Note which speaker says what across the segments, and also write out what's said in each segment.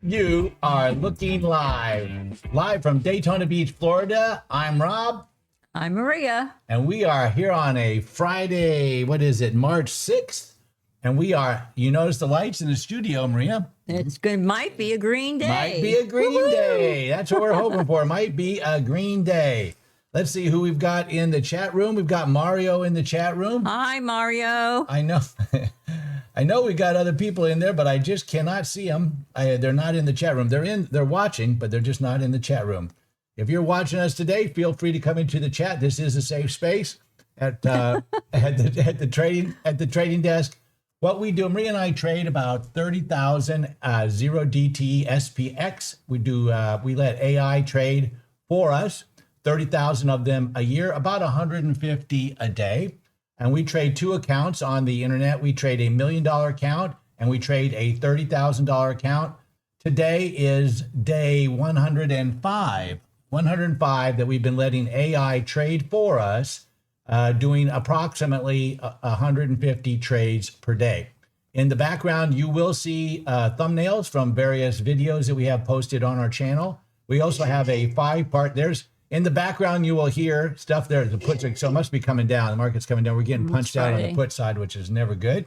Speaker 1: You are looking live from Daytona Beach, Florida. I'm Rob.
Speaker 2: I'm Maria.
Speaker 1: And we are here on a Friday, what is it, March 6th? And we are, you notice the lights in the studio, Maria?
Speaker 2: It's good. Might be a green day.
Speaker 1: Might be a green day. That's what we're hoping for. Might be a green day. Let's see who we've got in the chat room. We've got Mario in the chat room.
Speaker 2: Hi, Mario.
Speaker 1: I know. I know we got other people in there, but I just cannot see them. They're not in the chat room. They're watching, but they're just not in the chat room. If you're watching us today, feel free to come into the chat. This is a safe space at the trading desk. What we do, Maria and I trade about 30,000 0dte SPX. We let AI trade for us, 30,000 of them a year, about 150 a day. And we trade two accounts on the internet. We trade a $1 million account and we trade a $30,000 account. Today is day 105 that we've been letting AI trade for us, doing approximately 150 trades per day. In the background, you will see thumbnails from various videos that we have posted on our channel. We also have a 5-part. In the background, you will hear stuff there. The puts, so it must be coming down. The market's coming down. We're getting punched out on the put side, which is never good.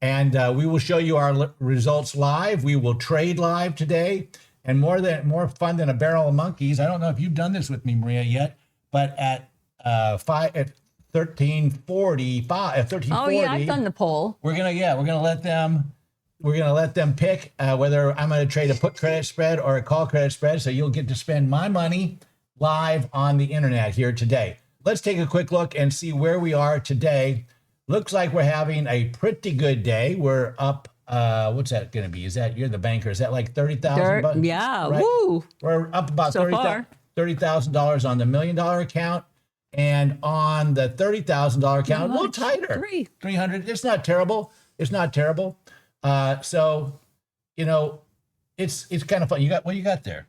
Speaker 1: And we will show you our results live. We will trade live today. And more fun than a barrel of monkeys. I don't know if you've done this with me, Maria, yet, but at 1340.
Speaker 2: Oh yeah, I've done the poll.
Speaker 1: We're gonna let them pick whether I'm gonna trade a put credit spread or a call credit spread. So you'll get to spend my money live on the internet here today. Let's take a quick look and see where we are today. Looks like we're having a pretty good day. We're up. What's that going to be? You're the banker? Is that like 30,000?
Speaker 2: Yeah.
Speaker 1: Right?
Speaker 2: Woo.
Speaker 1: We're up about $30,000 on the $1 million account, and on the $30,000 account, a little tighter. 300. It's not terrible. So, it's kind of fun. What do you got there?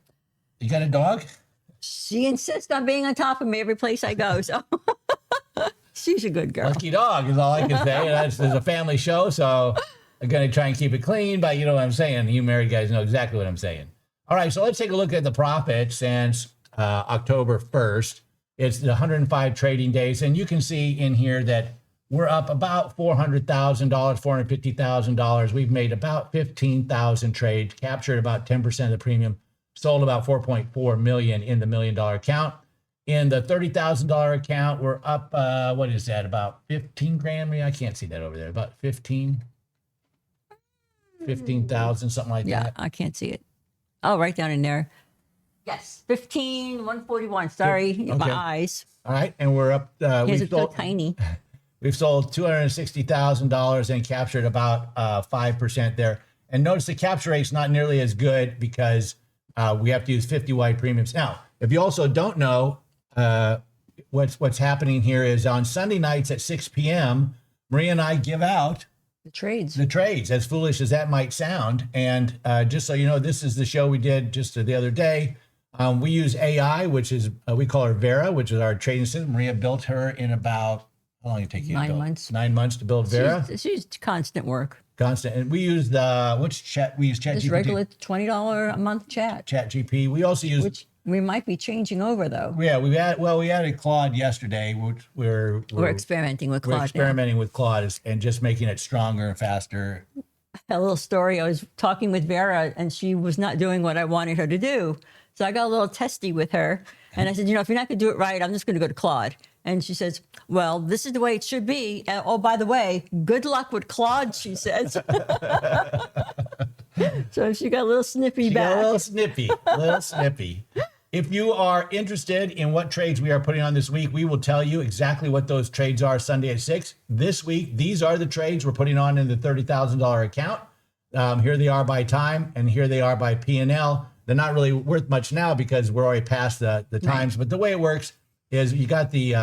Speaker 1: You got a dog?
Speaker 2: She insists on being on top of me every place I go. So she's a good girl.
Speaker 1: Lucky dog is all I can say. It's a family show, so I'm going to try and keep it clean, but you know what I'm saying. You married guys know exactly what I'm saying. All right, so let's take a look at the profit since October 1st. It's the 105 trading days, and you can see in here that we're up about $400,000, $450,000. We've made about 15,000 trades, captured about 10% of the premium, sold about 4.4 million in the $1 million account. In the $30,000 account, we're up, what is that, about 15 grand? I can't see that over there, about 15,000, something like that.
Speaker 2: Yeah, I can't see it. Oh, right down in there. Yes, 141. Sorry, okay. My eyes.
Speaker 1: All right, and we're up.
Speaker 2: It's so tiny.
Speaker 1: We've sold $260,000 and captured about 5% there. And notice the capture rate's not nearly as good because we have to use 50 wide premiums. Now, if you also don't know, what's happening here is on Sunday nights at 6 p.m., Maria and I give out
Speaker 2: the trades,
Speaker 1: as foolish as that might sound. And just so you know, this is the show we did just the other day. We use AI, which is, we call her Vera, which is our trading system. Maria built her in about, how long did it take you?
Speaker 2: 9 months.
Speaker 1: 9 months to build Vera.
Speaker 2: She's constant work.
Speaker 1: Constant. And we use we use ChatGPT.
Speaker 2: Just regular $20 a month chat.
Speaker 1: ChatGPT. We also use...
Speaker 2: Which we might be changing over, though.
Speaker 1: Yeah, we added Claude yesterday, which we're
Speaker 2: experimenting with Claude.
Speaker 1: We're experimenting with Claude and just making it stronger and faster.
Speaker 2: A little story. I was talking with Vera, and she was not doing what I wanted her to do. So I got a little testy with her. And I said, if you're not going to do it right, I'm just going to go to Claude. And she says, well, this is the way it should be. And, oh, by the way, good luck with Claude, she says. So she got a little snippy back.
Speaker 1: A little snippy. If you are interested in what trades we are putting on this week, we will tell you exactly what those trades are Sunday at 6. This week, these are the trades we're putting on in the $30,000 account. Here they are by time, and here they are by P&L. They're not really worth much now because we're already past the times. Right. But the way it works is you got the,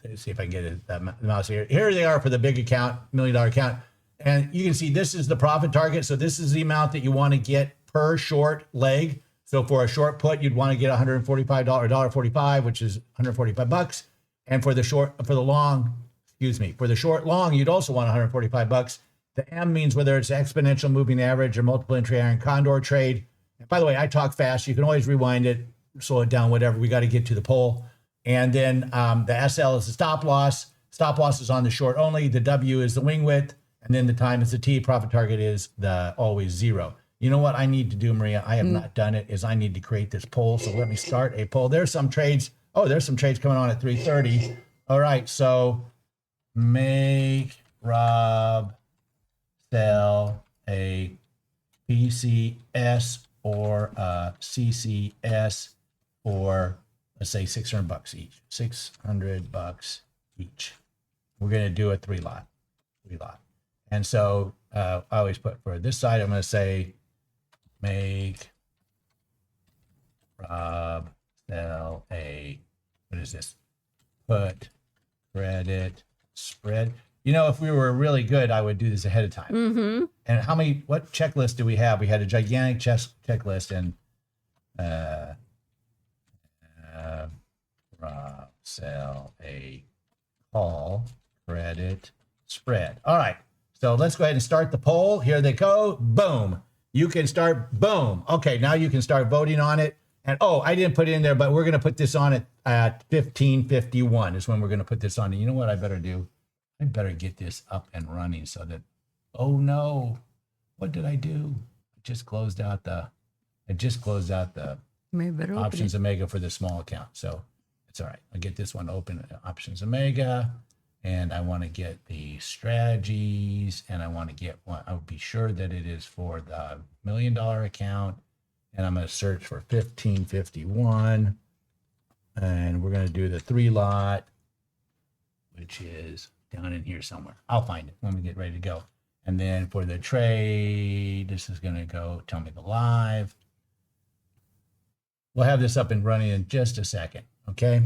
Speaker 1: let's see if I can get the mouse here. Here they are for the big account, $1 million account. And you can see this is the profit target. So this is the amount that you want to get per short leg. So for a short put, you'd want to get $145, $1.45, which is $145. And for the long excuse me. For the short long, you'd also want 145 bucks. The M means whether it's exponential moving average or multiple entry iron condor trade. And by the way, I talk fast. You can always rewind it, slow it down, whatever. We got to get to the poll. And then the SL is the stop loss. Stop loss is on the short only. The W is the wing width. And then the time is the T. Profit target is the always 0. You know what I need to do, Maria? I have not done it. Is I need to create this poll. So let me start a poll. There's some trades. Oh, there's some trades coming on at 3:30. All right. So make Rob sell a PCS or a CCS for, let's say, 600 bucks each. 600 bucks each. We're going to do a three lot. And so I always put for this side, I'm going to say, make Rob sell a, what is this? Put credit spread. You know, if we were really good, I would do this ahead of time.
Speaker 2: Mm-hmm.
Speaker 1: And what checklist do we have? We had a gigantic checklist, and Rob sell a call credit spread. All right. So let's go ahead and start the poll. Here they go. Boom. You can start. Boom. Okay, now you can start voting on it. And I didn't put it in there, but we're going to put this on at 15:51 is when we're going to put this on. And you know what I better do? I better get this up and running so that, oh no, what did I do? I just closed out the Options Omega for the small account. So it's all right. I'll get this one open, Options Omega. And I want to get the strategies, and I want to get one. I'll be sure that it is for the $1 million account. And I'm going to search for 1551. And we're going to do the 3 lot, which is down in here somewhere. I'll find it when we get ready to go. And then for the trade, this is going to go, tell me the live. We'll have this up and running in just a second. Okay.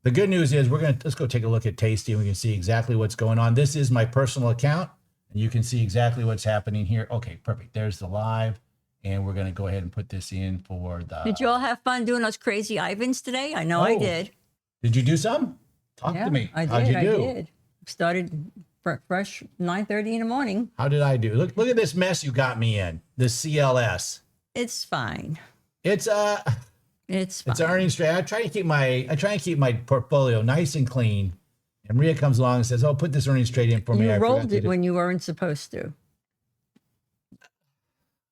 Speaker 1: The good news is let's go take a look at Tasty, and we can see exactly what's going on. This is my personal account, and you can see exactly what's happening here. Okay, perfect. There's the live, and we're going to go ahead and put this in for the...
Speaker 2: Did you all have fun doing those crazy Ivans today? I know I did.
Speaker 1: Did you do some? Talk to me.
Speaker 2: I did.
Speaker 1: How'd you do?
Speaker 2: I did. Started fresh 9:30 in the morning.
Speaker 1: How did I do? Look at this mess you got me in. The CLS.
Speaker 2: It's fine.
Speaker 1: It's fine.
Speaker 2: It's
Speaker 1: an earnings trade. I try to keep my portfolio nice and clean. And Maria comes along and says, "Oh, put this earnings trade in for me."
Speaker 2: You rolled it when you weren't supposed to.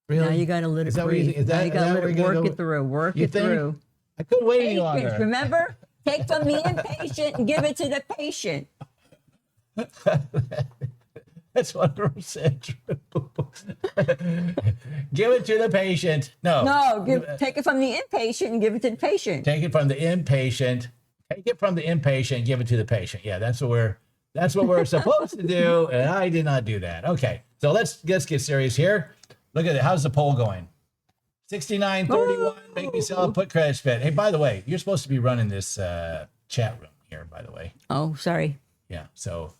Speaker 1: Really?
Speaker 2: Now you got to let it breathe. You got to let it work it through. Work it through.
Speaker 1: I couldn't wait any longer.
Speaker 2: Remember, take from the impatient and give it to the patient.
Speaker 1: That's 100% true. Give it to the patient.
Speaker 2: No, take it from the impatient and give it to the patient.
Speaker 1: Take it from the impatient. Take it from the impatient, give it to the patient. Yeah, that's what we're supposed to do, and I did not do that. Okay, so let's get serious here. Look at it. How's the poll going? 69-31. Make me sell a put credit spread. Hey, by the way, you're supposed to be running this chat room here. By the way.
Speaker 2: Oh, sorry.
Speaker 1: Yeah. So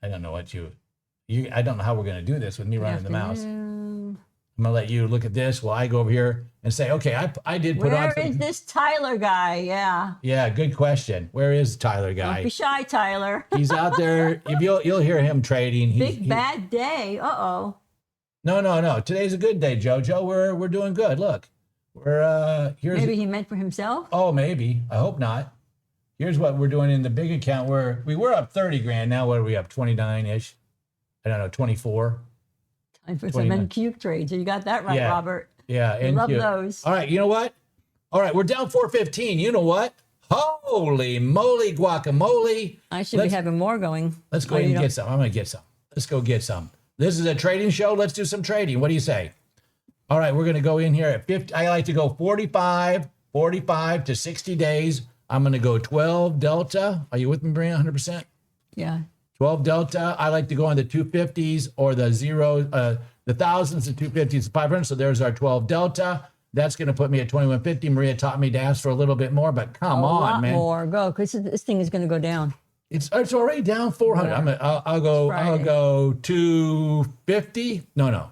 Speaker 1: I don't know what I don't know how we're going to do this with me running the mouse. I'm going to let you look at this while I go over here and say, okay, I did put on.
Speaker 2: Where is this Tyler guy? Yeah.
Speaker 1: Yeah, good question. Where is Tyler guy?
Speaker 2: Don't be shy, Tyler.
Speaker 1: He's out there. If you'll hear him trading.
Speaker 2: Bad day. Uh-oh.
Speaker 1: No. Today's a good day, Jojo. We're doing good. Look.
Speaker 2: Maybe he meant for himself?
Speaker 1: Oh, maybe. I hope not. Here's what we're doing in the big account where we were up 30 grand. Now what are we up? 29-ish? I don't know, 24.
Speaker 2: Time for some NQ trades. So you got that right, Robert.
Speaker 1: Yeah.
Speaker 2: I love those.
Speaker 1: All right, you know what? All right, we're down 415. You know what? Holy moly guacamole.
Speaker 2: I should be having more going.
Speaker 1: Let's go ahead and get some. I'm going to get some. Let's go get some. This is a trading show. Let's do some trading. What do you say? All right, we're going to go in here at 50. I like to go 45 to 60 days. I'm going to go 12 delta. Are you with me, Maria? 100%?
Speaker 2: Yeah.
Speaker 1: 12 delta. I like to go on the 250s or the the thousands, the 250s, the 500. So there's our 12 delta. That's going to put me at 2150. Maria taught me to ask for a little bit more, but come on, man.
Speaker 2: More. Go, because this thing is going to go down.
Speaker 1: It's already down 400. I'll go 250. No.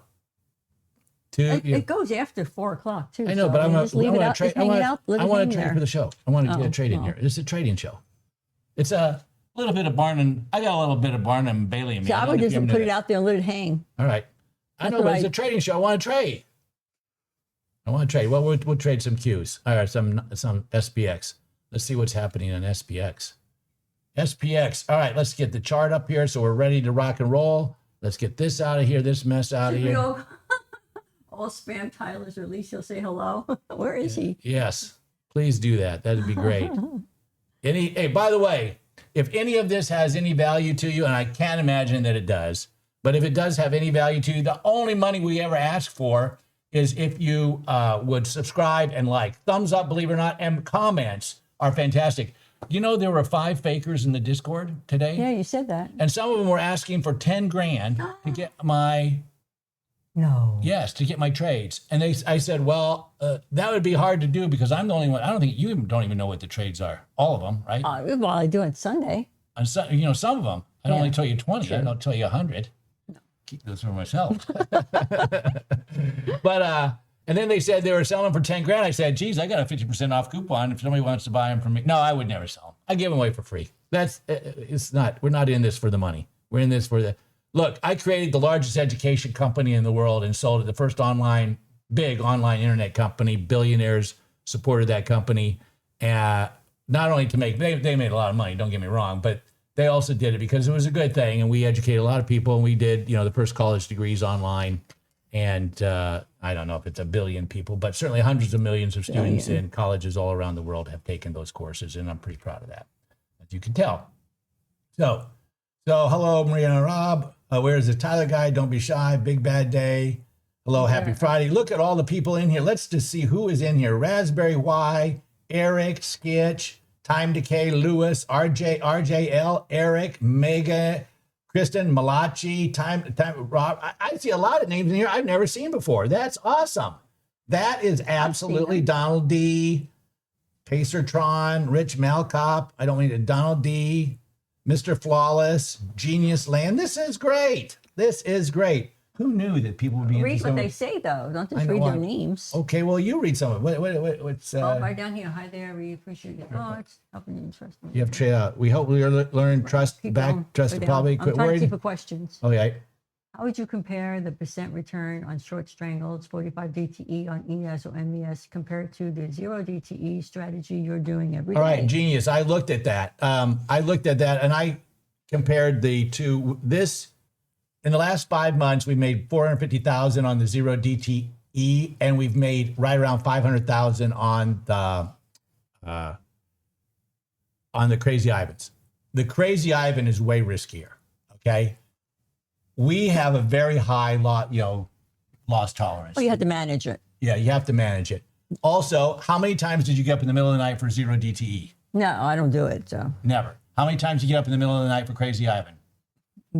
Speaker 2: It goes after 4 o'clock too.
Speaker 1: I know, but I want to trade. I want to trade
Speaker 2: there.
Speaker 1: for the show. I want to get a trade in here. It's a trading show. It's a A little bit of Barnum. I got a little bit of Barnum and Bailey in me.
Speaker 2: So I would just put it out there and let it hang.
Speaker 1: All right. I know, but it's a trading show. I want to trade. Well, we'll trade some Qs. All right, some SPX. Let's see what's happening on SPX. SPX. All right, let's get the chart up here so we're ready to rock and roll. Let's get this out of here, this mess out of here.
Speaker 2: All spam Tyler's, or at least he'll say hello. Where is he?
Speaker 1: Yes, please do that. That'd be great. Hey, by the way, if any of this has any value to you, and I can't imagine that it does, but if it does have any value to you, the only money we ever ask for is if you would subscribe and like. Thumbs up, believe it or not, and comments are fantastic. You know, there were 5 fakers in the Discord today.
Speaker 2: Yeah, you said that.
Speaker 1: And some of them were asking for 10 grand to get my...
Speaker 2: No.
Speaker 1: Yes, to get my trades. And I said, well, that would be hard to do because I'm the only one. I don't think you don't even know what the trades are. All of them, right?
Speaker 2: Well, I do on Sunday.
Speaker 1: And some of them. I only tell you 20.
Speaker 2: Sure.
Speaker 1: I don't tell you 100. No. Keep those for myself. But, and then they said they were selling for 10 grand. I said, geez, I got a 50% off coupon if somebody wants to buy them from me. No, I would never sell them. I give them away for free. We're not in this for the money. We're in this for the... Look, I created the largest education company in the world and sold it, the first big online internet company. Billionaires supported that company. Not only to make, they made a lot of money, don't get me wrong, but they also did it because it was a good thing. And we educated a lot of people, and we did, the first college degrees online. And I don't know if it's a billion people, but certainly hundreds of millions of students in colleges all around the world have taken those courses. And I'm pretty proud of that, as you can tell. So hello, Maria and Rob. Where's the Tyler guy? Don't be shy. Big bad day. Hello, happy Friday. Look at all the people in here. Let's just see who is in here. Raspberry Y, Eric, Skitch, Time Decay, Lewis, RJL, Eric, Mega, Kristen, Malachi, Time, Rob. I see a lot of names in here I've never seen before. That's awesome. That is absolutely Donald D, Pacertron, Rich Malcop. I don't mean to Donald D. Mr. Flawless, Genius Land. This is great. Who knew that people would be
Speaker 2: Read
Speaker 1: interested?
Speaker 2: what they say, though. Don't just read their names.
Speaker 1: Okay, well, you read some of it. What's...
Speaker 2: right down here. Hi there. We appreciate it. Oh, it's helping you trust me.
Speaker 1: You have we hope we learn trust
Speaker 2: Keep
Speaker 1: back,
Speaker 2: going.
Speaker 1: trust
Speaker 2: Go
Speaker 1: the
Speaker 2: down.
Speaker 1: public.
Speaker 2: I'm
Speaker 1: Quit
Speaker 2: trying to
Speaker 1: worrying.
Speaker 2: keep the questions.
Speaker 1: Okay.
Speaker 2: How would you compare the percent return on short strangles 45 DTE on ES or MES compared to the 0 DTE strategy you're doing every day?
Speaker 1: All right, genius. I looked at that. And I compared the two. This, in the last 5 months, we made 450,000 on the 0 DTE, and we've made right around 500,000 on the Crazy Ivans. The Crazy Ivan is way riskier. Okay. We have a very high loss tolerance.
Speaker 2: Well, you have to manage it.
Speaker 1: Yeah, you have to manage it. Also, how many times did you get up in the middle of the night for 0 DTE?
Speaker 2: No, I don't do it. So
Speaker 1: Never. How many times did you get up in the middle of the night for Crazy Ivan?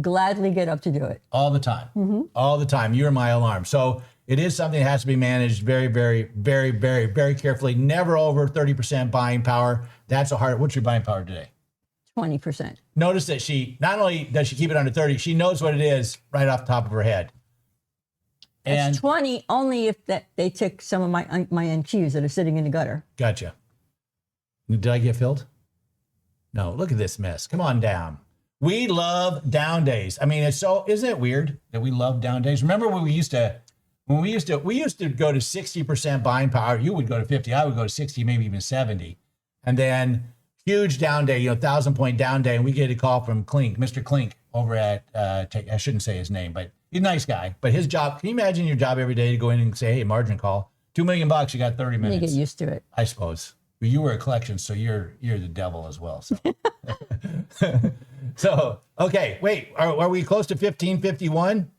Speaker 2: gladly get up to do it.
Speaker 1: All the time. Mm-hmm. All the time. You're my alarm. So it is something that has to be managed very, very, very, very, very carefully. Never over 30% buying power. That's a hard. What's your buying power today?
Speaker 2: 20%.
Speaker 1: Notice that she, not only does she keep it under 30, she knows what it is right off the top of her head.
Speaker 2: And it's 20 only if they took some of my NQs that are sitting in the gutter.
Speaker 1: Gotcha. Did I get filled? No, look at this mess. Come on down. We love down days. I mean, isn't it weird that we love down days? Remember when we used to go to 60% buying power. You would go to 50. I would go to 60, maybe even 70. And then huge down day, 1,000-point down day. And we get a call from Klink, Mr. Klink over at, I shouldn't say his name, but he's a nice guy. But his job, can you imagine your job every day to go in and say, hey, margin call, $2 million, you got 30 minutes.
Speaker 2: You get used to it.
Speaker 1: I suppose. But you were a collection, so you're the devil as well. So, so okay, wait, are we close to 1551?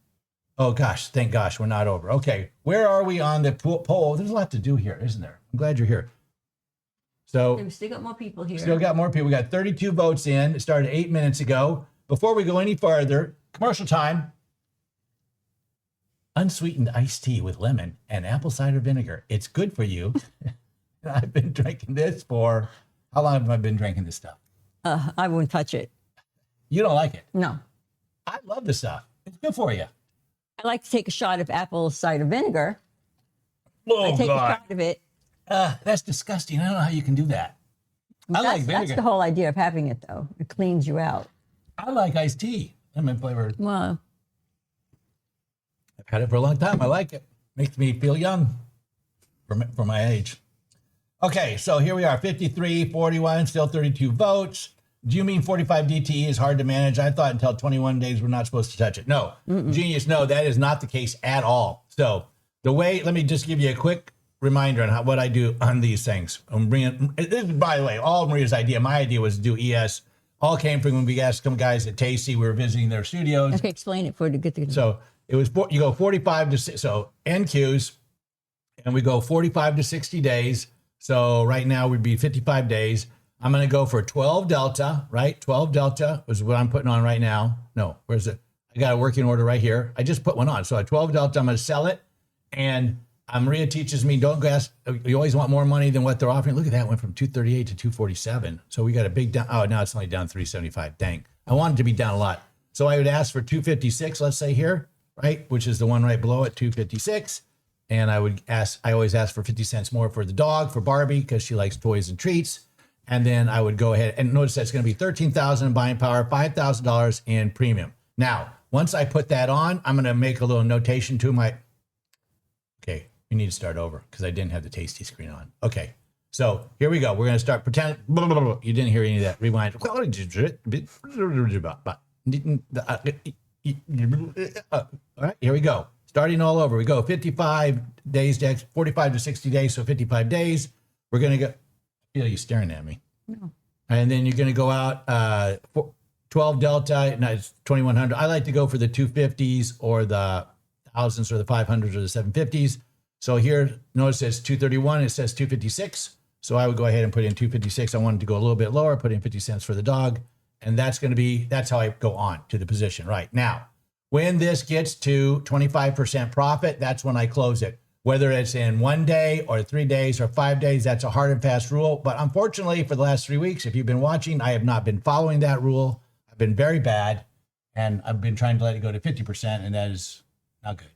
Speaker 1: Oh gosh, thank gosh, we're not over. Okay, where are we on the poll? There's a lot to do here, isn't there? I'm glad you're here. So
Speaker 2: we still got more people here.
Speaker 1: Still got more people. We got 32 votes in. It started 8 minutes ago. Before we go any farther, commercial time. Unsweetened iced tea with lemon and apple cider vinegar. It's good for you. I've been drinking this for, how long have I been drinking this stuff?
Speaker 2: I wouldn't touch it.
Speaker 1: You don't like it?
Speaker 2: No.
Speaker 1: I love this stuff. It's good for you.
Speaker 2: I like to take a shot of apple cider vinegar.
Speaker 1: Oh,
Speaker 2: I take
Speaker 1: God.
Speaker 2: a shot of it.
Speaker 1: That's disgusting. I don't know how you can do that. I like
Speaker 2: That's
Speaker 1: vinegar.
Speaker 2: the whole idea of having it, though. It cleans you out.
Speaker 1: I like iced tea. I'm in flavor.
Speaker 2: Well,
Speaker 1: I've had it for a long time. I like it. Makes me feel young for my age. Okay, so here we are, 53, 41, still 32 votes. Do you mean 45 DTE is hard to manage? I thought until 21 days we're not supposed to touch it. No, Genius, no, that is not the case at all. So the way, let me just give you a quick reminder on what I do on these things. This is, by the way, all Maria's idea. My idea was to do ES. All came from when we asked some guys at Tasty. We were visiting their studios.
Speaker 2: okay, explain it for to get the.
Speaker 1: So it was, you go 45 to, so NQs, and we go 45 to 60 days. So right now would be 55 days. I'm going to go for 12 Delta, right? 12 Delta is what I'm putting on right now. No, where's it? I got a working order right here. I just put one on. So at 12 Delta, I'm going to sell it. And Maria teaches me, don't guess. You always want more money than what they're offering. Look at that. It went from 238 to 247. So we got a big down. Oh, now it's only down 375. Dang. I wanted to be down a lot. So I would ask for 256, let's say here, right? Which is the one right below it, 256. And I always ask for 50 cents more for the dog, for Barbie, because she likes toys and treats. And then I would go ahead and notice that's going to be $13,000 in buying power, $5,000 in premium. Now, once I put that on, I'm going to make a little notation to my, okay, we need to start over because I didn't have the Tasty screen on. Okay, so here we go. We're going to start pretend. You didn't hear any of that. Rewind. All right, here we go. Starting all over. We go 55 days to 45 to 60 days, so 55 days. We're going to go. I feel you staring at me. No. And then you're going to go out 12 Delta, and it's 2100. I like to go for the 250s or the thousands or the 500s or the 750s. So here, notice it's 231. It says 256. So I would go ahead and put in 256. I wanted to go a little bit lower, put in 50 cents for the dog. And that's how I go on to the position. Right now, when this gets to 25% profit, that's when I close it. Whether it's in 1 day or 3 days or 5 days, that's a hard and fast rule. But unfortunately, for the last 3 weeks, if you've been watching, I have not been following that rule. I've been very bad, and I've been trying to let it go to 50%, and that is not good.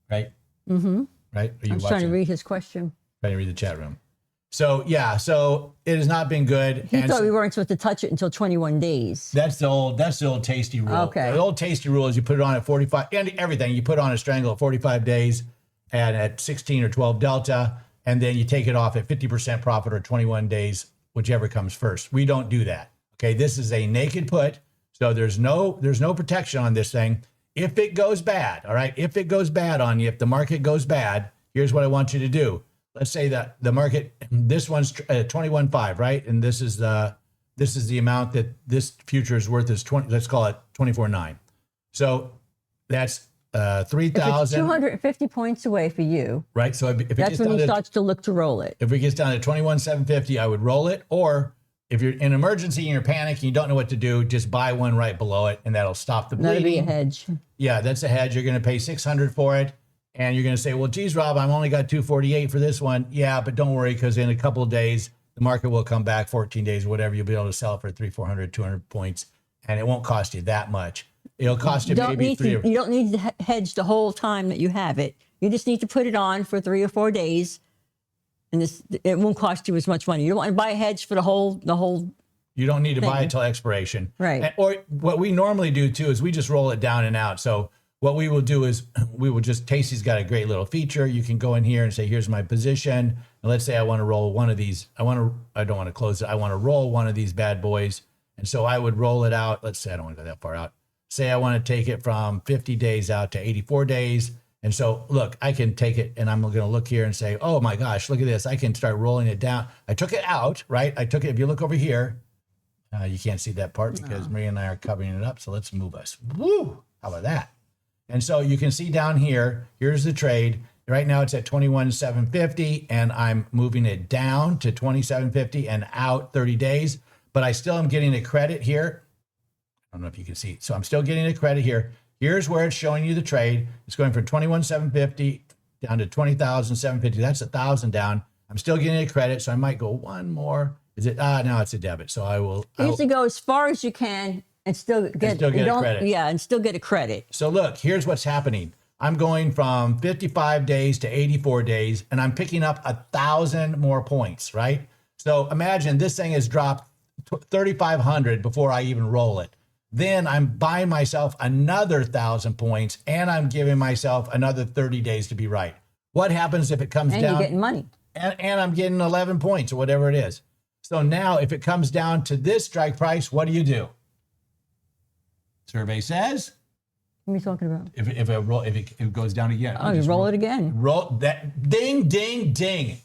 Speaker 1: Right?
Speaker 2: Mm-hmm.
Speaker 1: Right? Are you
Speaker 2: I was trying to read his question.
Speaker 1: Trying to read the chat room. So, yeah, so it has not been good.
Speaker 2: He thought we weren't supposed to touch it until 21 days.
Speaker 1: That's the old Tasty rule.
Speaker 2: Okay.
Speaker 1: The old Tasty rule is you put it on at 45, and everything, you put on a strangle at 45 days, and at 16 or 12 Delta, and then you take it off at 50% profit or 21 days, whichever comes first. We don't do that. Okay, this is a naked put, so there's no protection on this thing. If it goes bad, all right, if it goes bad on you, if the market goes bad, here's what I want you to do. Let's say that the market, this one's 21.5, right? And this is the amount that this future is worth is 20. Let's call it 24.9. So that's 3,000.
Speaker 2: 250 points away for you.
Speaker 1: Right. So if
Speaker 2: that's when he starts to look to roll it.
Speaker 1: If it gets down to 21,750, I would roll it. Or if you're in an emergency and you're panicking, you don't know what to do, just buy one right below it, and that'll stop the bleeding.
Speaker 2: That'll be a hedge.
Speaker 1: Yeah, that's a hedge. You're going to pay $600 for it. And you're going to say, well, geez, Rob, I've only got 248 for this one. Yeah, but don't worry, because in a couple of days, the market will come back, 14 days, whatever. You'll be able to sell it for 300, 400, 200 points, and it won't cost you that much. It'll cost you maybe
Speaker 2: you don't need to hedge the whole time that you have it. You just need to put it on for 3 or 4 days, and it won't cost you as much money. You don't want to buy a hedge for the whole.
Speaker 1: You don't need to buy it till expiration.
Speaker 2: Right.
Speaker 1: Or what we normally do, too, is we just roll it down and out. So what we will do is Tasty's got a great little feature. You can go in here and say, here's my position. And let's say I want to roll one of these. I don't want to close it. I want to roll one of these bad boys. And so I would roll it out. Let's say I don't want to go that far out. Say I want to take it from 50 days out to 84 days. And so, look, I can take it, and I'm going to look here and say, oh, my gosh, look at this. I can start rolling it down. I took it out, right? I took it. If you look over here, you can't see that part because Maria and I are covering it up. So let's move us. Woo! How about that? And so you can see down here, here's the trade. Right now it's at 21,750, and I'm moving it down to 27.50 and out 30 days. But I still am getting a credit here. I don't know if you can see. So I'm still getting a credit here. Here's where it's showing you the trade. It's going from 21,750 down to 20,750. That's 1,000 down. I'm still getting a credit, so I might go one more. Is it? No, it's a debit. So I will.
Speaker 2: You usually go as far as you can and still get
Speaker 1: a credit.
Speaker 2: Yeah, and still get a credit.
Speaker 1: So look, here's what's happening. I'm going from 55 days to 84 days, and I'm picking up 1,000 more points, right? So imagine this thing has dropped 3,500 before I even roll it. Then I'm buying myself another 1,000 points and I'm giving myself another 30 days to be right. What happens if it comes
Speaker 2: And
Speaker 1: down?
Speaker 2: you're getting money.
Speaker 1: And I'm getting 11 points or whatever it is. So now if it comes down to this strike price, what do? Survey says,
Speaker 2: What are you talking about?
Speaker 1: if it goes down again.
Speaker 2: Oh, you roll it again.
Speaker 1: Roll that, ding, ding, ding.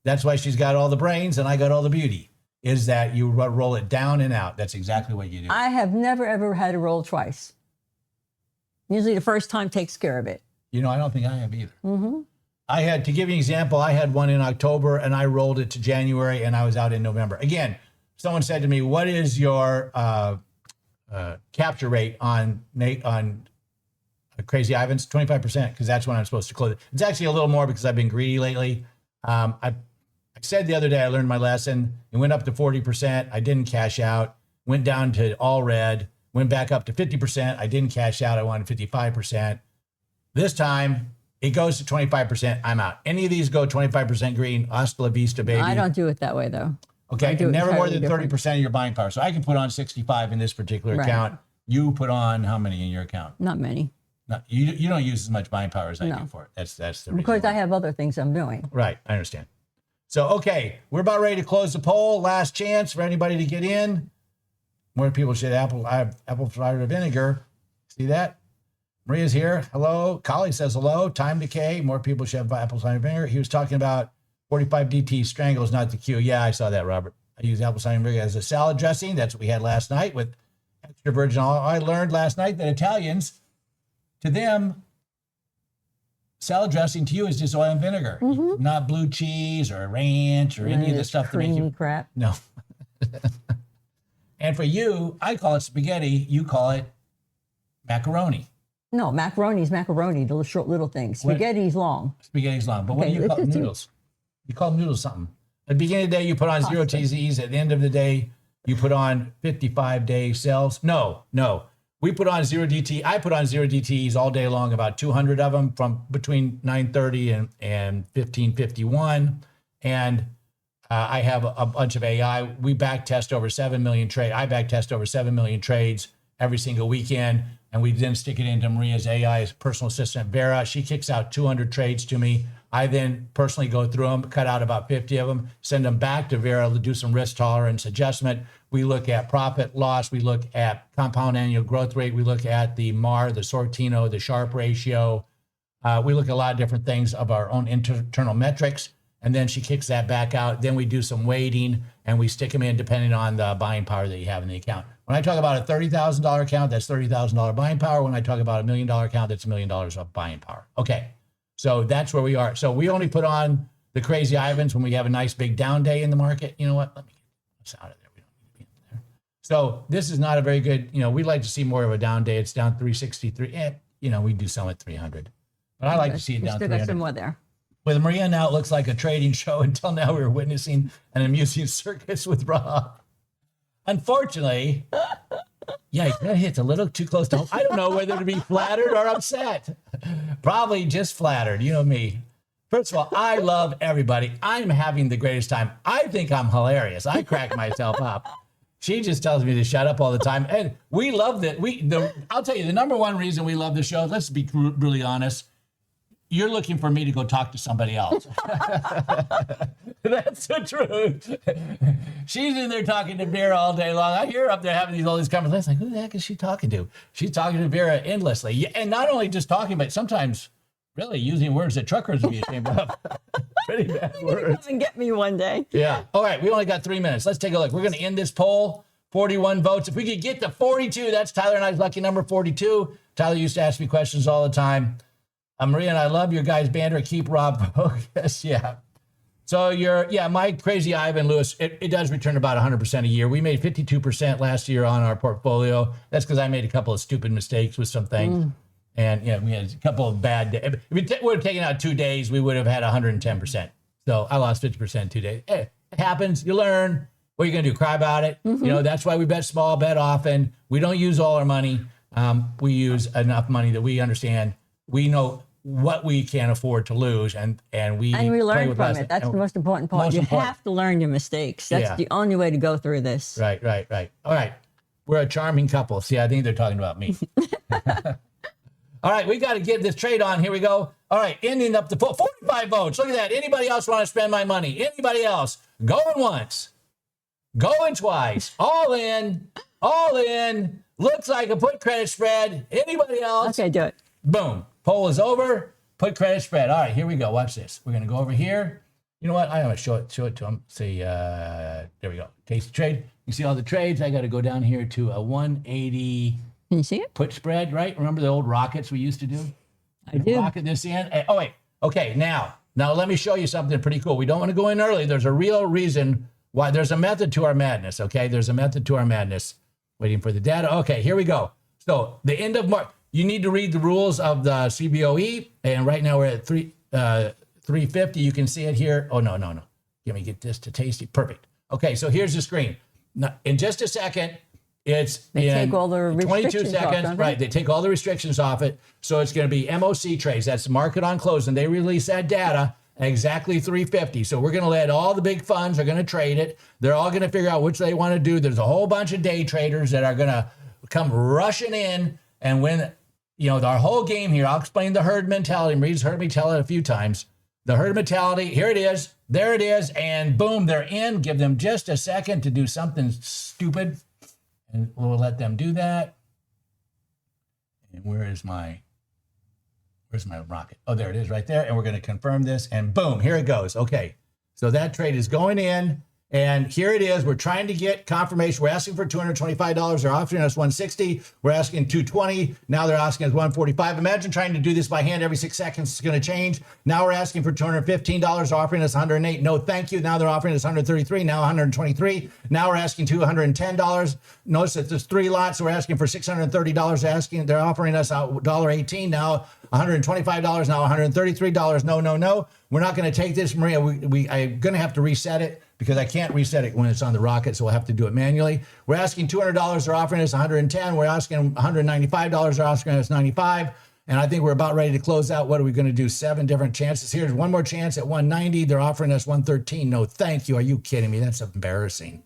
Speaker 1: That's why she's got all the brains and I got all the beauty, is that you roll it down and out. That's exactly what you do.
Speaker 2: I have never, ever had to roll twice. Usually the first time takes care of it.
Speaker 1: You know, I don't think I have either. I had, to give you an example, I had one in October and I rolled it to January and I was out in November. Again, someone said to me, what is your capture rate on Crazy Ivan's? 25%, because that's when I'm supposed to close it. It's actually a little more because I've been greedy lately. I said the other day I learned my lesson. It went up to 40%. I didn't cash out. Went down to all red. Went back up to 50%. I didn't cash out. I wanted 55%. This time it goes to 25%. I'm out. Any of these go 25% green. Hasta la vista, baby.
Speaker 2: I don't do it that way, though.
Speaker 1: Okay, and never more than
Speaker 2: entirely
Speaker 1: 30% of your buying power. So I can put on 65 in this particular
Speaker 2: Right.
Speaker 1: account. You put on how many in your account?
Speaker 2: Not many.
Speaker 1: No, you don't use as much buying power as I do for it. That's the reason.
Speaker 2: Because
Speaker 1: why.
Speaker 2: I have other things I'm doing.
Speaker 1: Right, I understand. So, okay, we're about ready to close the poll. Last chance for anybody to get in. More people should have apple cider vinegar. See that? Maria's here. Hello. Collie says hello. Time decay. More people should have apple cider vinegar. He was talking about 45 DT strangles, not the Q. Yeah, I saw that, Robert. I use apple cider vinegar as a salad dressing. That's what we had last night with extra virgin olive. I learned last night that Italians, to them, salad dressing to you is just oil and vinegar, not blue cheese or ranch or any of the stuff that makes you
Speaker 2: crap.
Speaker 1: No. And for you, I call it spaghetti. You call it macaroni.
Speaker 2: No, macaroni's macaroni, the short little things. Spaghetti's long.
Speaker 1: Spaghetti's long. But what do you call noodles? You call them noodles something. At the beginning of the day, you put on zero TZs. At the end of the day, you put on 55-day cells. No. We put on 0dte. I put on 0dtes all day long, about 200 of them from between 9:30 and 15:51. And I have a bunch of AI. We back test over 7 million trades. I back test over 7 million trades every single weekend. And we then stick it into Maria's AI's personal assistant, Vera. She kicks out 200 trades to me. I then personally go through them, cut out about 50 of them, send them back to Vera to do some risk tolerance adjustment. We look at profit loss. We look at compound annual growth rate. We look at the MAR, the Sortino, the Sharpe ratio. We look at a lot of different things of our own internal metrics. And then she kicks that back out. Then we do some weighting and we stick them in depending on the buying power that you have in the account. When I talk about a $30,000 account, that's $30,000 buying power. When I talk about $1 million account, that's $1 million of buying power. Okay, so that's where we are. So we only put on the Crazy Ivans when we have a nice big down day in the market. You know what? Let me get this out of there. We don't need to be in there. So this is not a very good, we'd like to see more of a down day. It's down 363. We do some at 300. But I like to see it down 300.
Speaker 2: Still got some more there.
Speaker 1: With Maria now, it looks like a trading show. Until now, we were witnessing an amusing circus with Rob. Unfortunately, yeah, that hits a little too close to home. I don't know whether to be flattered or upset. Probably just flattered. You know me. First of all, I love everybody. I'm having the greatest time. I think I'm hilarious. I crack myself up. She just tells me to shut up all the time. And we love that. I'll tell you, the number one reason we love the show, let's be really honest, you're looking for me to go talk to somebody else. That's the truth. She's in there talking to Vera all day long. I hear her up there having all these conversations. Like, who the heck is she talking to? She's talking to Vera endlessly. And not only just talking, but sometimes really using words that truckers would be ashamed of. Pretty bad words.
Speaker 2: Come and get me one day.
Speaker 1: Yeah. All right. We only got 3 minutes. Let's take a look. We're going to end this poll. 41 votes. If we could get to 42, that's Tyler and I's lucky number 42. Tyler used to ask me questions all the time. Maria and I love your guys' banter. Keep Rob focused. Yeah. So my Crazy Ivan Lewis, it does return about 100% a year. We made 52% last year on our portfolio. That's because I made a couple of stupid mistakes with some things. And we had a couple of bad days. If we would have taken out 2 days, we would have had 110%. So I lost 50% 2 days. Hey, it happens. You learn. What are you going to do? Cry about it? That's why we bet small, bet often. We don't use all our money. We use enough money that we understand. We know what we can afford to lose, and we
Speaker 2: And we
Speaker 1: play
Speaker 2: learn
Speaker 1: with
Speaker 2: from
Speaker 1: less.
Speaker 2: it. That's the
Speaker 1: And-
Speaker 2: most important part.
Speaker 1: most
Speaker 2: You
Speaker 1: important.
Speaker 2: have to learn your mistakes. That's
Speaker 1: Yeah.
Speaker 2: the only way to go through this.
Speaker 1: Right. All right. We're a charming couple. See, I think they're talking about me. All right, we got to get this trade on. Here we go. All right, ending up to 45 votes. Look at that. Anybody else want to spend my money? Anybody else? Going once. Going twice. All in. All in. Looks like a put credit spread. Anybody else?
Speaker 2: Okay, do it.
Speaker 1: Boom. Poll is over. Put credit spread. All right, here we go. Watch this. We're going to go over here. You know what? I'm going to show it to them. See, there we go. Case trade. You see all the trades. I got to go down here to a 180
Speaker 2: Can you see it?
Speaker 1: put spread, right? Remember the old rockets we used to do?
Speaker 2: I do.
Speaker 1: Rocket this in. Oh, wait. Okay, now let me show you something pretty cool. We don't want to go in early. There's a real reason why. There's a method to our madness, okay? There's a method to our madness. Waiting for the data. Okay, here we go. So the end of March, you need to read the rules of the CBOE, and right now we're at 350. You can see it here. Oh, no. Let me get this to tasty. Perfect. Okay, so here's the screen. Now, in just a second, it's
Speaker 2: They
Speaker 1: in
Speaker 2: take all the
Speaker 1: 22
Speaker 2: restrictions off,
Speaker 1: seconds.
Speaker 2: don't they?
Speaker 1: Right, they take all the restrictions off it. So it's going to be MOC trades. That's market on close, and they release that data at exactly 350. So we're going to let all the big funds are going to trade it. They're all going to figure out which they want to do. There's a whole bunch of day traders that are going to come rushing in and win. Our whole game here. I'll explain the herd mentality. Marie's heard me tell it a few times. The herd mentality. Here it is. There it is. And boom, they're in. Give them just a second to do something stupid. And we'll let them do that. And where's my rocket? Oh, there it is right there. And we're going to confirm this. And boom, here it goes. Okay. So that trade is going in. And here it is. We're trying to get confirmation. We're asking for $225. They're offering us $160. We're asking $220. Now they're asking us $145. Imagine trying to do this by hand every 6 seconds. It's going to change. Now we're asking for $215. They're offering us $108. No, thank you. Now they're offering us $133. Now $123. Now we're asking $210. Notice that there's 3 lots. So we're asking for $630. They're offering us $1.18. Now $125. Now $133. No. We're not going to take this, Maria. I'm going to have to reset it because I can't reset it when it's on the rocket, so we'll have to do it manually. We're asking $200. They're offering us $110. We're asking $195. They're offering us $95. And I think we're about ready to close out. What are we going to do? 7 different chances. Here's one more chance at $190. They're offering us $113. No, thank you. Are you kidding me? That's embarrassing.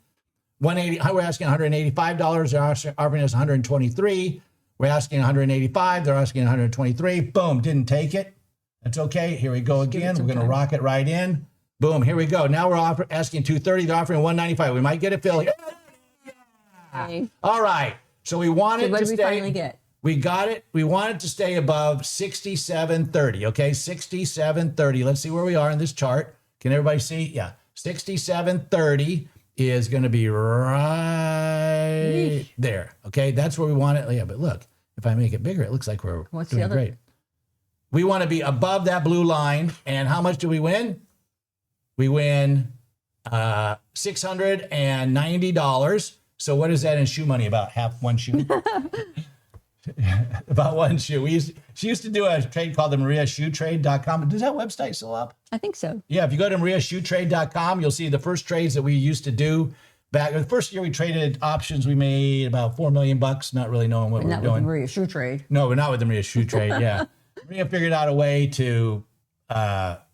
Speaker 1: $180. We're asking $185. They're offering us $123. We're asking $185. They're asking $123. Boom, didn't take it. That's okay. Here we go again. We're going to rock it right in. Boom, here we go. Now we're asking $230. They're offering $195. We might get a fill here.
Speaker 2: Okay.
Speaker 1: All right. So we want it
Speaker 2: What
Speaker 1: to
Speaker 2: did we
Speaker 1: stay.
Speaker 2: finally get?
Speaker 1: We got it. We want it to stay above 67.30. Okay, 67.30. Let's see where we are in this chart. Can everybody see? Yeah, 67.30 is going to be right there. Okay, that's where we want it. Yeah, but look, if I make it bigger, it looks like we're
Speaker 2: What's the
Speaker 1: doing
Speaker 2: other?
Speaker 1: great. We want to be above that blue line. And how much do we win? We win $690. So what is that in shoe money? About half one shoe? About one shoe. She used to do a trade called the mariashoetrade.com. Does that website still up?
Speaker 2: I think so.
Speaker 1: Yeah, if you go to mariashoetrade.com, you'll see the first trades that we used to do. Back the first year we traded options, we made about $4 million, not really knowing what we were
Speaker 2: Not with
Speaker 1: doing.
Speaker 2: Maria Shoe Trade.
Speaker 1: No, but not with the Maria Shoe Trade. Yeah. Maria figured out a way to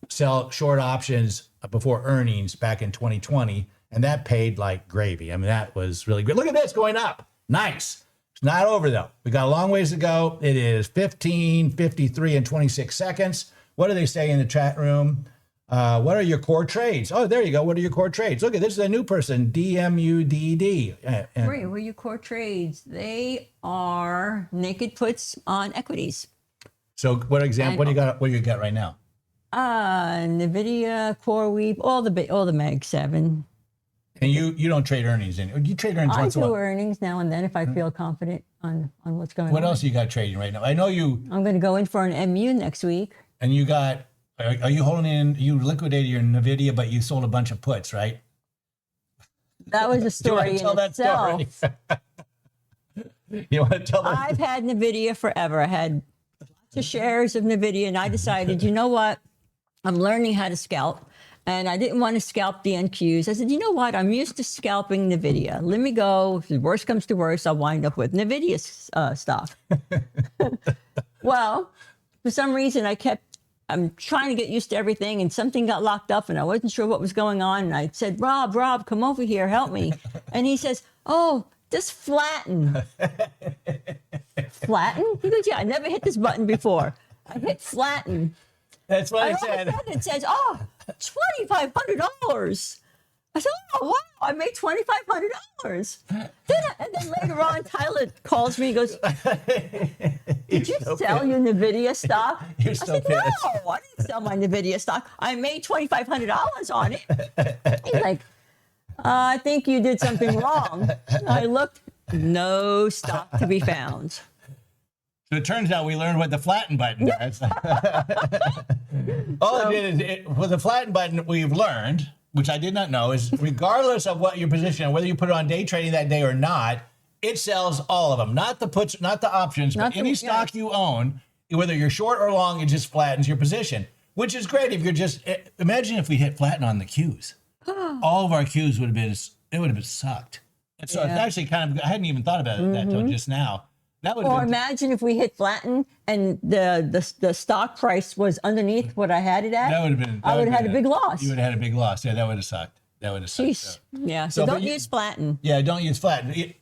Speaker 1: sell short options before earnings back in 2020, and that paid like gravy. I mean, that was really good. Look at this going up. Nice. It's not over, though. We got a long ways to go. It is 15:53 and 26 seconds. What do they say in the chat room? What are your core trades? Oh, there you go. What are your core trades? Look at this is a new person, DMUDD.
Speaker 2: Maria, what are your core trades? They are naked puts on equities.
Speaker 1: So what example? What do you got? What do you got right now?
Speaker 2: NVIDIA, CoreWeave, all the Mag 7.
Speaker 1: And you don't trade earnings in. You trade earnings
Speaker 2: I
Speaker 1: once in a
Speaker 2: do
Speaker 1: while.
Speaker 2: earnings now and then if I feel confident on what's going on.
Speaker 1: What else you got trading right now? I know you,
Speaker 2: I'm going to go in for an MU next week.
Speaker 1: and you got, are you holding in, you liquidated your NVIDIA, but you sold a bunch of puts, right?
Speaker 2: That was a
Speaker 1: Do you
Speaker 2: story
Speaker 1: want to
Speaker 2: in
Speaker 1: tell that
Speaker 2: itself.
Speaker 1: story? You want to tell that?
Speaker 2: I've had NVIDIA forever. I had lots of shares of NVIDIA, and I decided, you know what? I'm learning how to scalp, and I didn't want to scalp the NQs. I said, you know what? I'm used to scalping NVIDIA. Let me go. If the worst comes to worst, I'll wind up with NVIDIA stock. Well, for some reason, I'm trying to get used to everything, and something got locked up, and I wasn't sure what was going on. And I said, Rob, come over here, help me. And he says, oh, just flatten. Flatten? He goes, yeah, I never hit this button before. I hit flatten.
Speaker 1: That's what
Speaker 2: And
Speaker 1: it
Speaker 2: all of a
Speaker 1: said.
Speaker 2: sudden it says, oh, $2,500. I said, oh, wow, I made $2,500. And then later on, Tyler calls me and goes, did you sell your NVIDIA stock?
Speaker 1: You're
Speaker 2: I
Speaker 1: so
Speaker 2: said,
Speaker 1: pissed.
Speaker 2: no, I didn't sell my NVIDIA stock. I made $2,500 on it. He's like, I think you did something wrong. I looked, no stock to be found.
Speaker 1: So it turns out we learned what the flatten button does. All it did is, with the flatten button we've learned, which I did not know, is regardless of what your position, whether you put it on day trading that day or not, it sells all of them. Not the puts, not the options, but any stock you own, whether you're short or long, it just flattens your position, which is great if you're just, imagine if we hit flatten on the Qs. All of our Qs would have been sucked. And so it's actually kind of, I hadn't even thought about it that till just now. That would
Speaker 2: Or imagine if we hit flatten and the stock price was underneath what I had it at.
Speaker 1: That would have been.
Speaker 2: I would have had a big loss.
Speaker 1: You would have had a big loss. Yeah, that would have sucked. That would have sucked.
Speaker 2: Jeez. Yeah. So don't use flatten.
Speaker 1: Yeah, don't use flatten.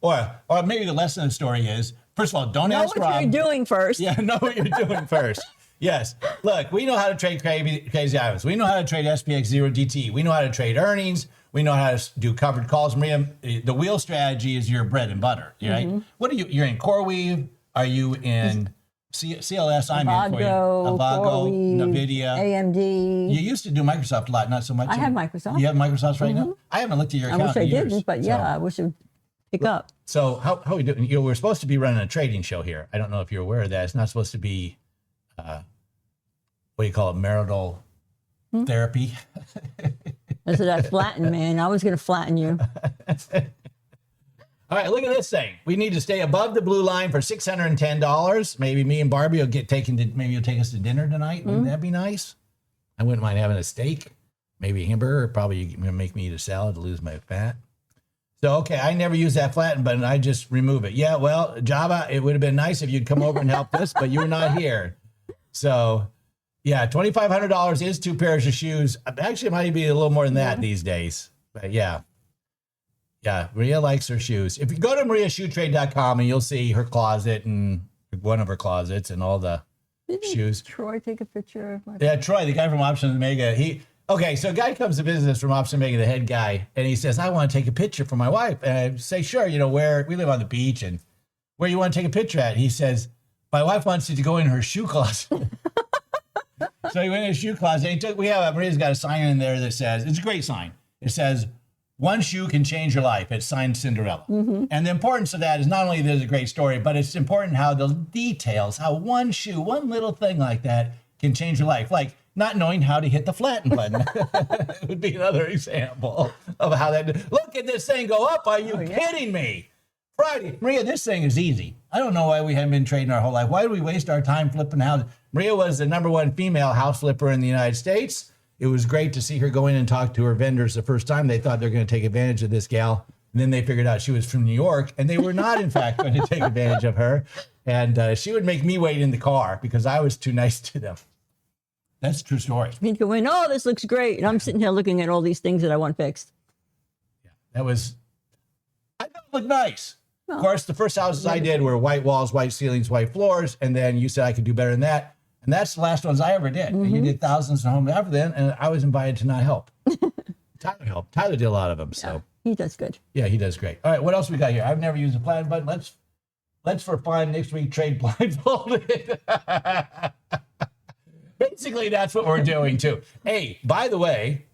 Speaker 1: Or maybe the lesson of the story is, first of all, don't
Speaker 2: Know
Speaker 1: ask
Speaker 2: what
Speaker 1: Rob.
Speaker 2: you're doing first.
Speaker 1: Yeah, know what you're doing first. Yes. Look, we know how to trade crazy items. We know how to trade SPX 0dte. We know how to trade earnings. We know how to do covered calls. Maria, the wheel strategy is your bread and butter, right? What are you? You're in CoreWeave. Are you in CLS? I'm in for you. Avago, NVIDIA,
Speaker 2: AMD.
Speaker 1: You used to do Microsoft a lot, not so much.
Speaker 2: I have Microsoft.
Speaker 1: You have Microsoft right now? I haven't looked at your
Speaker 2: I
Speaker 1: account
Speaker 2: wish I
Speaker 1: in years.
Speaker 2: didn't, but yeah, I wish it would pick up.
Speaker 1: So how are we doing? We're supposed to be running a trading show here. I don't know if you're aware of that. It's not supposed to be, what do you call it, marital therapy.
Speaker 2: I said, that flatten, man. I was going to flatten you.
Speaker 1: All right, look at this thing. We need to stay above the blue line for $610. Maybe me and Barbie will get taken to, maybe you'll take us to dinner tonight. Wouldn't that be nice? I wouldn't mind having a steak, maybe a hamburger. Probably you're going to make me eat a salad to lose my fat. So, okay, I never use that flatten button. I just remove it. Yeah, well, Java, it would have been nice if you'd come over and help us, but you were not here. So, yeah, $2,500 is 2 pairs of shoes. Actually, it might be a little more than that these days. But yeah. Yeah, Maria likes her shoes. If you go to mariashoetrade.com and you'll see her closet and one of her closets and all the shoes.
Speaker 2: Troy, take a picture of my...
Speaker 1: Yeah, Troy, the guy from Options Omega, okay, so a guy comes to business from Options Omega, the head guy, and he says, I want to take a picture for my wife. And I say, sure, where we live on the beach and where you want to take a picture at? He says, my wife wants you to go in her shoe closet. So he went in his shoe closet. Maria's got a sign in there that says, it's a great sign. It says, one shoe can change your life. It's signed Cinderella. And the importance of that is not only that it's a great story, but it's important how the details, how one shoe, one little thing like that can change your life. Like not knowing how to hit the flatten button would be another example of how that, look at this thing go up. Are you kidding me? Friday. Maria, this thing is easy. I don't know why we haven't been trading our whole life. Why do we waste our time flipping houses? Maria was the #1 female house flipper in the United States. It was great to see her go in and talk to her vendors the first time. They thought they were going to take advantage of this gal. And then they figured out she was from New York, and they were not, in fact, going to take advantage of her. And she would make me wait in the car because I was too nice to them. That's a true story.
Speaker 2: He'd go in, oh, this looks great. And I'm sitting here looking at all these things that I want fixed.
Speaker 1: Yeah, I thought it looked nice. Of course, the first houses I did were white walls, white ceilings, white floors. And then you said I could do better than that. And that's the last ones I ever did. And you did thousands of homes after then, and I was invited to not help. Tyler helped. Tyler did a lot of them. So
Speaker 2: he does good.
Speaker 1: Yeah, he does great. All right, what else we got here? I've never used a flatten button. Let's for fun next week trade blindfolded. Basically, that's what we're doing too. Hey, by the way,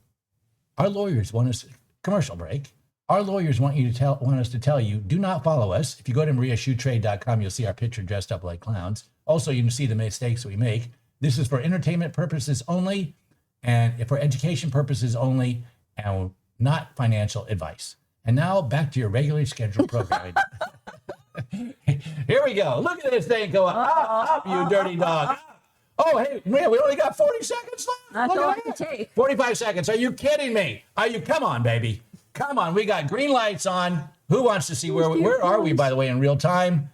Speaker 1: our lawyers want us commercial break. Our lawyers want us to tell you, do not follow us. If you go to mariashoetrade.com, you'll see our picture dressed up like clowns. Also, you can see the mistakes that we make. This is for entertainment purposes only, and for education purposes only, and not financial advice. And now back to your regularly scheduled programming. Here we go. Look at this thing going up, you dirty dog. Oh, hey, Maria, we only got 40 seconds left.
Speaker 2: That's all I can take.
Speaker 1: 45 seconds. Are you kidding me? Come on, baby. Come on. We got green lights on. Who wants to see where are we, by the way, in real time?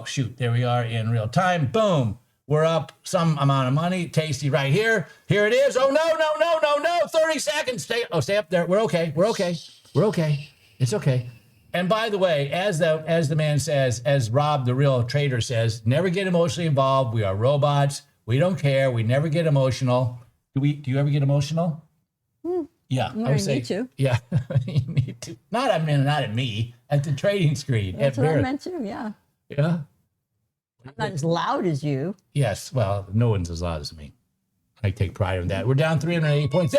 Speaker 1: Shoot, there we are in real time. Boom. We're up some amount of money. Tasty right here. Here it is. Oh, no. 30 seconds. Stay up there. We're okay. It's okay. And by the way, as the man says, as Rob, the real trader says, never get emotionally involved. We are robots. We don't care. We never get emotional. Do you ever get emotional? Yeah, I would say.
Speaker 2: Need to.
Speaker 1: Yeah, you need to. Not at me. At the trading screen.
Speaker 2: That's
Speaker 1: at
Speaker 2: what I
Speaker 1: Vera.
Speaker 2: meant to. Yeah.
Speaker 1: Yeah.
Speaker 2: I'm not as loud as you.
Speaker 1: Yes. Well, no one's as loud as me. I take pride in that. We're down 380 points.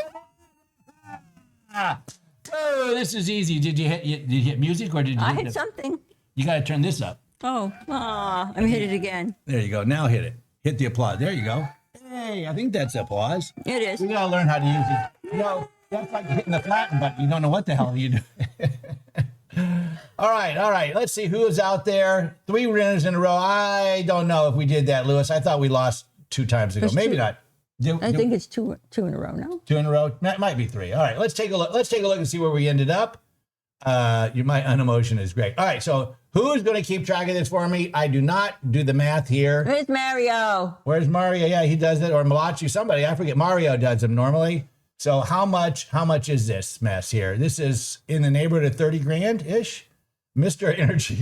Speaker 1: Oh, this is easy. Did you hit music or did you?
Speaker 2: I hit something.
Speaker 1: You got to turn this up.
Speaker 2: Oh, I'm hit it again.
Speaker 1: There you go. Now hit it. Hit the applause. There you go. Hey, I think that's applause.
Speaker 2: It is.
Speaker 1: We got to learn how to use it. You know, that's like hitting the flatten button. You don't know what the hell you do. All right. Let's see who is out there. 3 winners in a row. I don't know if we did that, Lewis. I thought we lost 2 times ago. Maybe not.
Speaker 2: I think it's two in a row now.
Speaker 1: 2 in a row. That might be 3. All right, let's take a look. Let's take a look and see where we ended up. My unemotion is great. All right, so who's going to keep track of this for me? I do not do the math here.
Speaker 2: Where's Mario?
Speaker 1: Where's Mario? Yeah, he does it. Or Malachi, somebody. I forget. Mario does them normally. So how much is this mess here? This is in the neighborhood of 30 grand-ish. Mr. Energy,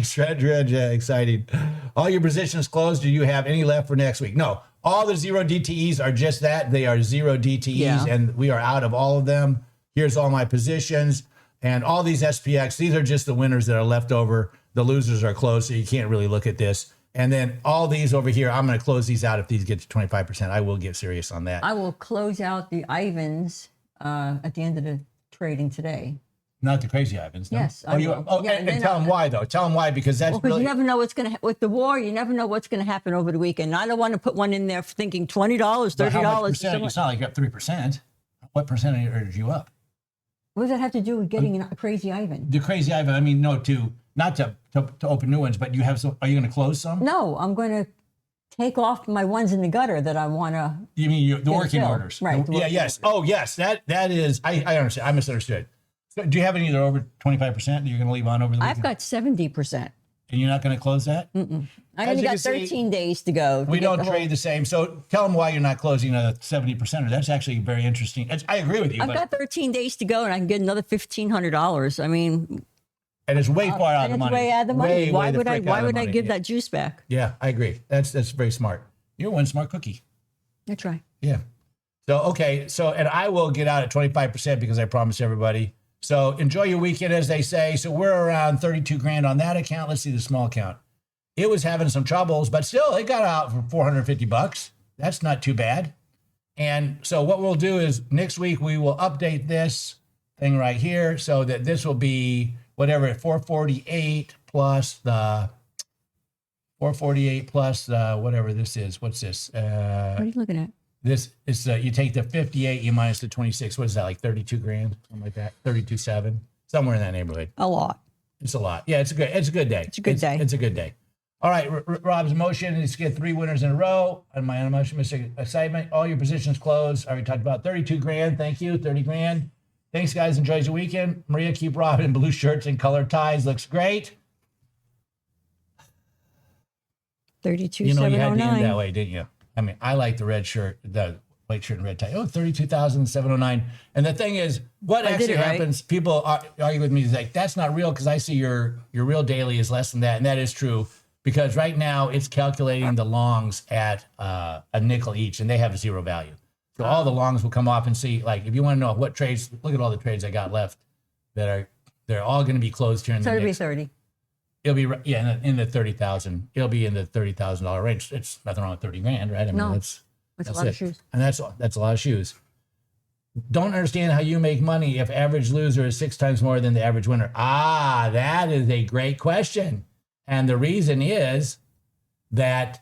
Speaker 1: exciting. All your positions closed. Do you have any left for next week? No. All the 0DTEs are just that. They are 0DTEs, and we are out of all of them. Here's all my positions. And all these SPX, these are just the winners that are left over. The losers are closed, so you can't really look at this. And then all these over here, I'm going to close these out if these get to 25%. I will get serious on that.
Speaker 2: I will close out the Ivans at the end of the trading today.
Speaker 1: Not the crazy Ivans, no?
Speaker 2: Yes.
Speaker 1: And tell them why, though. Tell them why, because that's
Speaker 2: because you never know what's going to with the war. You never know what's going to happen over the weekend. I don't want to put one in there thinking $20, $30.
Speaker 1: How much percent? It's not like you're up 3%. What percentage are you up?
Speaker 2: What does that have to do with getting a crazy Ivan?
Speaker 1: The crazy Ivan. I mean, not to open new ones, but you have some. Are you going to close some?
Speaker 2: No, I'm going to take off my ones in the gutter that I want to.
Speaker 1: You mean the working orders?
Speaker 2: Right.
Speaker 1: Yes. Oh, yes. That is. I understand. I misunderstood. So do you have any that are over 25% that you're going to leave on over the weekend?
Speaker 2: I've got 70%.
Speaker 1: And you're not going to close that?
Speaker 2: Mm-mm. I only got 13 days to go.
Speaker 1: We don't trade the same. So tell them why you're not closing a 70%. That's actually very interesting. I agree with you.
Speaker 2: I've got 13 days to go, and I can get another $1,500. I mean,
Speaker 1: and it's way far out of the money.
Speaker 2: Way out of the money. Why would I give
Speaker 1: that
Speaker 2: that juice back?
Speaker 1: Yeah, I agree. That's very smart. You're one smart cookie.
Speaker 2: That's right.
Speaker 1: Yeah. So okay. And I will get out at 25% because I promised everybody. So enjoy your weekend, as they say. So we're around 32 grand on that account. Let's see the small account. It was having some troubles, but still it got out for $450. That's not too bad. And so what we'll do is next week we will update this thing right here so that this will be whatever, 448 plus the whatever this is. What's this?
Speaker 2: What are you looking at?
Speaker 1: This is you take the 58, you minus the 26. What is that, like 32 grand, something like that? 32.7, somewhere in that neighborhood.
Speaker 2: A lot.
Speaker 1: It's a lot. Yeah, it's a good day.
Speaker 2: It's a good day.
Speaker 1: It's a good day. All right, Rob's motion is to get 3 winners in a row. And my emotion, Mr. Excitement. All your positions closed. I already talked about 32 grand. Thank you, 30 grand. Thanks, guys. Enjoy your weekend. Maria, keep Rob in blue shirts and colored ties. Looks great.
Speaker 2: 32,709.
Speaker 1: You know, you had to end that way, didn't you? I mean, I like the red shirt, the white shirt and red tie. Oh, 32,709. And the thing is, what actually happens, people argue with me, is like, that's not real because I see your real daily is less than that. And that is true because right now it's calculating the longs at a nickel each and they have 0 value. So all the longs will come off and see, like, if you want to know what trades, look at all the trades I got left they're all going to be closed here in the next.
Speaker 2: So it'll be 30.
Speaker 1: It'll be in the 30,000. It'll be in the $30,000 range. It's nothing wrong with 30 grand, right? I mean, that's
Speaker 2: a lot of shoes.
Speaker 1: And that's a lot of shoes. Don't understand how you make money if average loser is 6 times more than the average winner. That is a great question. And the reason is that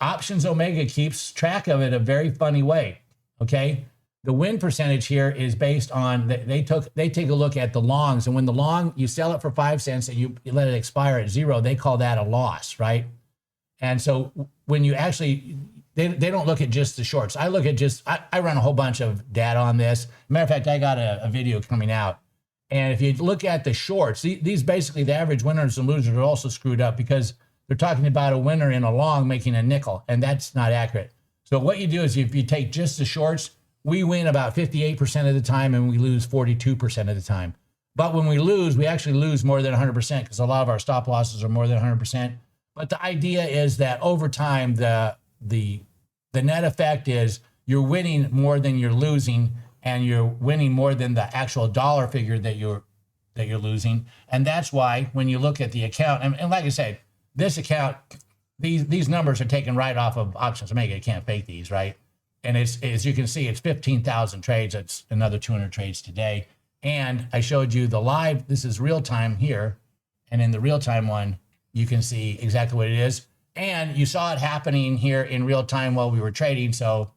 Speaker 1: Options Omega keeps track of it a very funny way. Okay. The win percentage here is based on they take a look at the longs, and when the long you sell it for 5 cents and you let it expire at 0, they call that a loss, right? And so when you actually they don't look at just the shorts. I look at I run a whole bunch of data on this. Matter of fact, I got a video coming out, and if you look at the shorts, these basically the average winners and losers are also screwed up because they're talking about a winner in a long making a nickel, and that's not accurate. So what you do is if you take just the shorts, we win about 58% of the time and we lose 42% of the time. But when we lose, we actually lose more than 100% because a lot of our stop losses are more than 100%. But the idea is that over time, the net effect is you're winning more than you're losing, and you're winning more than the actual dollar figure that you're losing. And that's why when you look at the account, and like I said, this account, these numbers are taken right off of Options Omega. You can't fake these, right? And it's, as you can see, it's 15,000 trades. It's another 200 trades today. And I showed you the live, this is real time here. And in the real time one, you can see exactly what it is. And you saw it happening here in real time while we were trading. So,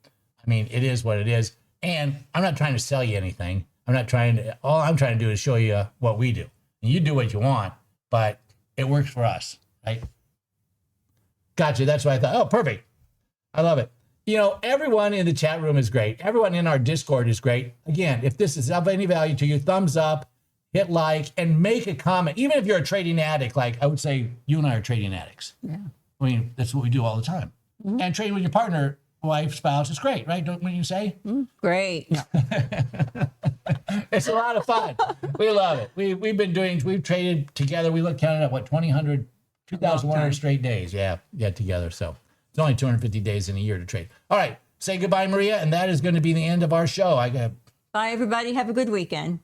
Speaker 1: I mean, it is what it is. And I'm not trying to sell you anything. All I'm trying to do is show you what we do. And you do what you want, but it works for us, right? Gotcha. That's why I thought, oh, perfect. I love it. You know, everyone in the chat room is great. Everyone in our Discord is great. Again, if this is of any value to you, thumbs up, hit like, and make a comment. Even if you're a trading addict, like I would say you and I are trading addicts. Yeah. I mean, that's what we do all the time. Mm-hmm. And trading with your partner, wife, spouse, is great, right? Don't you say?
Speaker 2: Great. No.
Speaker 1: It's a lot of fun. We love it. We've traded together. We counted up, what, 2,100 straight days. Yeah, together. So it's only 250 days in a year to trade. All right. Say goodbye, Maria. And that is going to be the end of our show.
Speaker 2: Bye, everybody. Have a good weekend.